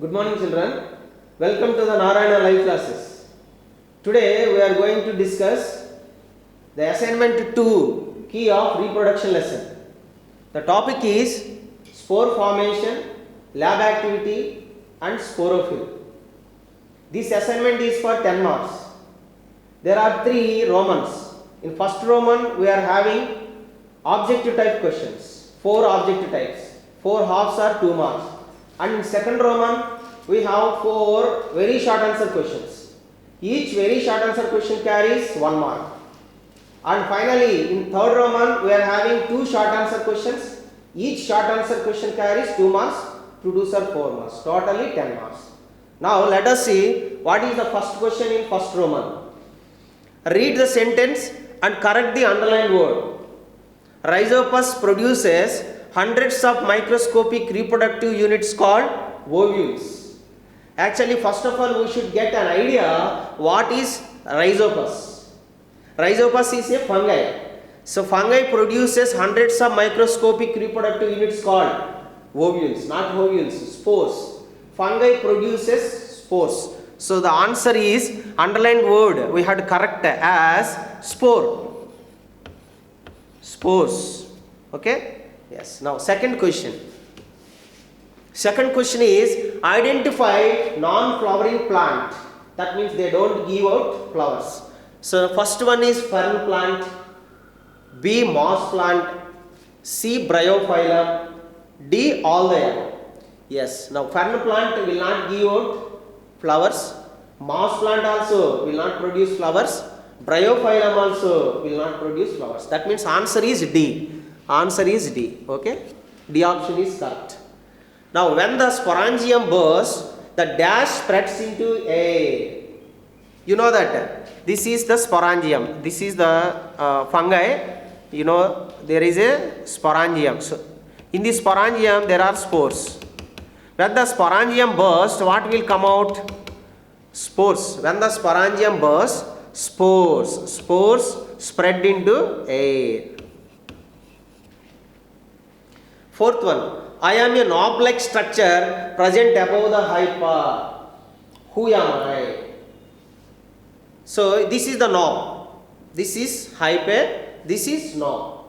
Good morning children. Welcome to the Narayana live classes. Today we are going to discuss the assignment 2 key of reproduction lesson. The topic is spore formation, lab activity and sporophyll. This assignment is for 10 marks. There are 3 Romans. In first Roman we are having objective type questions, 4 objective types. 4 halves are 2 marks. And in second Roman we have 4 very short answer questions. Each very short answer question carries 1 mark. And finally in third Roman we are having 2 short answer questions. Each short answer question carries 2 marks. Producer 4 marks. Totally 10 marks. Now let us see what is the first question in first Roman. Read the sentence and correct the underlined word. Rhizopus produces hundreds of microscopic reproductive units called ovules. Actually, first of all, we should get an idea what is rhizopus. Rhizopus is a fungi. So, fungi produces hundreds of microscopic reproductive units called ovules, not ovules, spores. Fungi produces spores. So, the answer is underlined word we had to correct as spore. Spores. Okay. Yes. Now, second question. Second question is identify non-flowering plant. That means they don't give out flowers. So, the first one is fern plant, B moss plant, C bryophyllum, D all the above. Yes. Now, fern plant will not give out flowers. Moss plant also will not produce flowers. Bryophyllum also will not produce flowers. That means answer is D. Answer is D. Okay. D option is correct. Now when the sporangium bursts, the dash spreads into air. You know that this is the sporangium. This is the fungi. You know there is a sporangium. So in the sporangium there are spores. When the sporangium bursts, what will come out? Spores. When the sporangium bursts, spores spread into air. Fourth one, I am a knob-like structure present above the hypa. Who am I? So this is the knob. This is hypa. This is knob.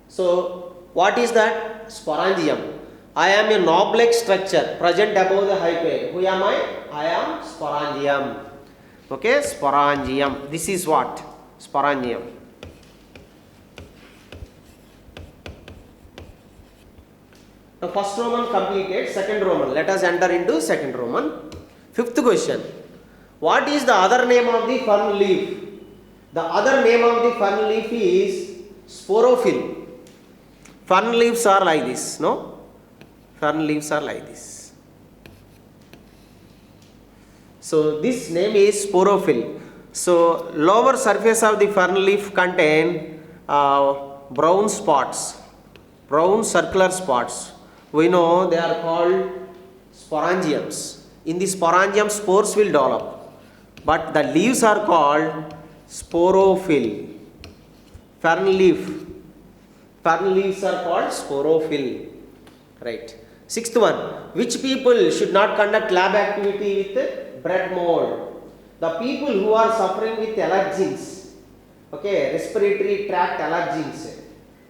So what is that? Sporangium. I am a knob-like structure present above the hypa. Who am I? I am sporangium. Okay, sporangium. This is what? Sporangium. Now first Roman completed, second Roman. Let us enter into second Roman. Fifth question. What is the other name of the fern leaf? The other name of the fern leaf is sporophyll. Fern leaves are like this, no? Fern leaves are like this. So this name is sporophyll. So lower surface of the fern leaf contain brown spots, brown circular spots. We know they are called sporangiums. In the sporangium, spores will develop, but the leaves are called sporophyll. Fern leaves are called sporophyll. Right. Sixth one. Which people should not conduct lab activity with bread mold? The people who are suffering with allergens, okay, respiratory tract allergens,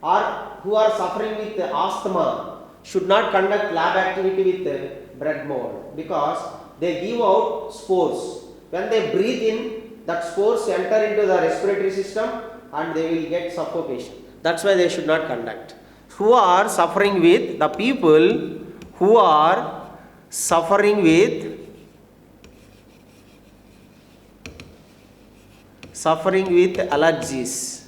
or who are suffering with asthma, should not conduct lab activity with bread mold because they give out spores. When they breathe in, that spores enter into the respiratory system and they will get suffocation. That's why they should not conduct. Who are suffering with? The people who are suffering with allergies.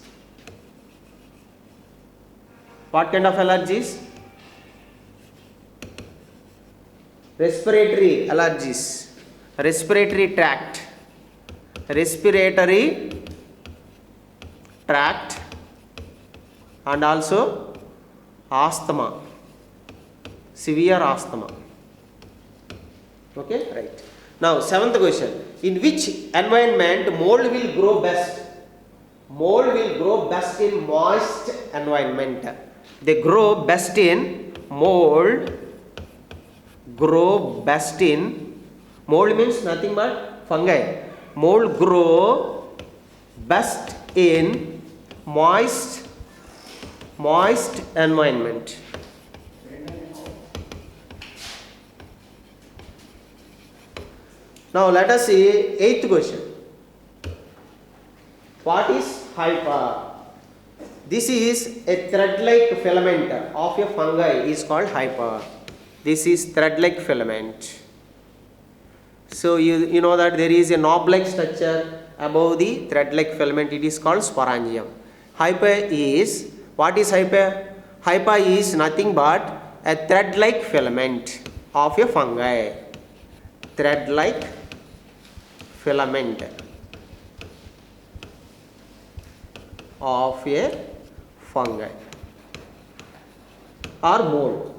What kind of allergies? Respiratory allergies, respiratory tract and also asthma, severe asthma. Okay, right. Now seventh question. In which environment mold will grow best? Mold will grow best in moist environment. They grow best in mold grow best in, mold means nothing but fungi. Mold grow best in moist environment. Now let us see eighth question. What is hypa? This is a thread-like filament of a fungi is called hypa. This is thread-like filament. So you know that there is a knob-like structure above the thread-like filament. It is called sporangium. Hypa is, what is hypa? Hypa is nothing but a thread-like filament of a fungi. Thread-like filament of a fungi or mold.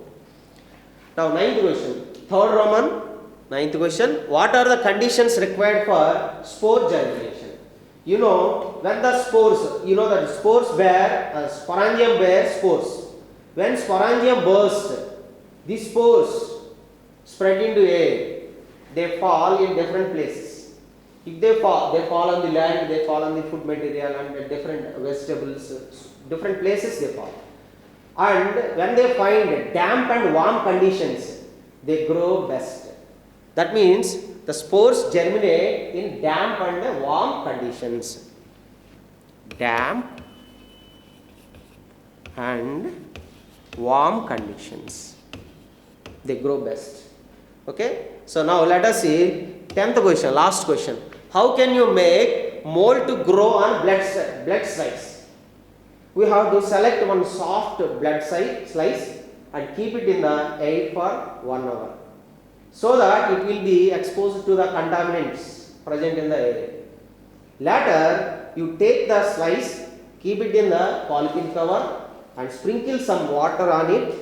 Now ninth question, third Roman, ninth question. What are the conditions required for spore germination? You know, when the spores, you know that spores bear, sporangium bears spores. When sporangium bursts, these spores spread into air. They fall in different places. If they fall on the land, they fall on the food material and different vegetables, different places they fall. And when they find damp and warm conditions, they grow best. That means the spores germinate in damp and warm conditions. Damp and warm conditions. They grow best. Okay. So now let us see 10th question, last question. How can you make mold to grow on blood slice? We have to select one soft blood slice and keep it in the air for 1 hour, so that it will be exposed to the contaminants present in the air. Later, you take the slice, keep it in the polythene cover and sprinkle some water on it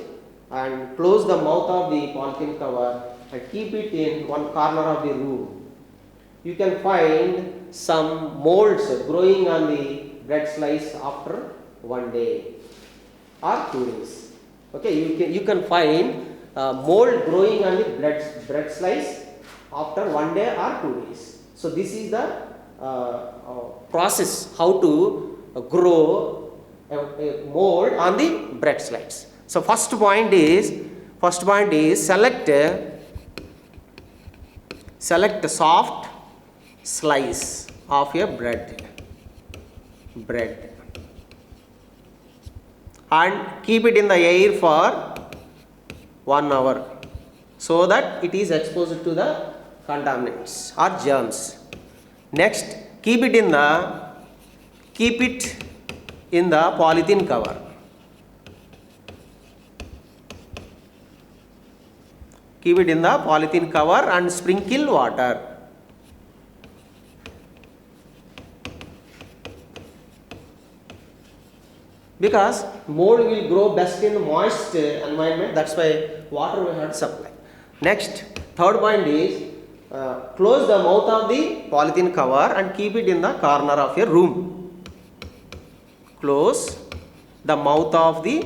and close the mouth of the polythene cover and keep it in one corner of the room. You can find some molds growing on the bread slice after 1 day or 2 days. Okay, you can find mold growing on the bread slice after 1 day or 2 days. So this is the process how to grow a mold on the bread slice. So first point is select a soft slice of a bread and keep it in the air for 1 hour, so that it is exposed to the contaminants or germs. Next, keep it in the polythene cover. Keep it in the polythene cover and sprinkle water. Because mold will grow best in moist environment, that's why water we have to supply. Next, third point is close the mouth of the polythene cover and keep it in the corner of your room. Close the mouth of the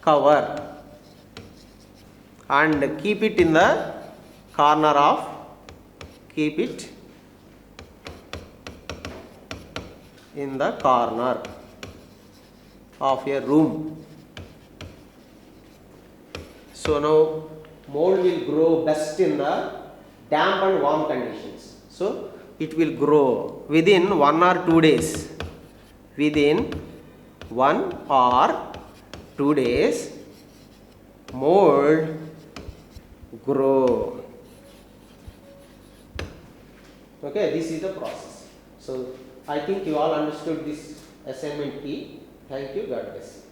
cover and keep it in the corner of your room. So now mold will grow best in the damp and warm conditions. So it will grow within 1 or 2 days. Within 1 or 2 days, mold grow. Okay, this is the process. So I think you all understood this assignment key. Thank you. God bless you.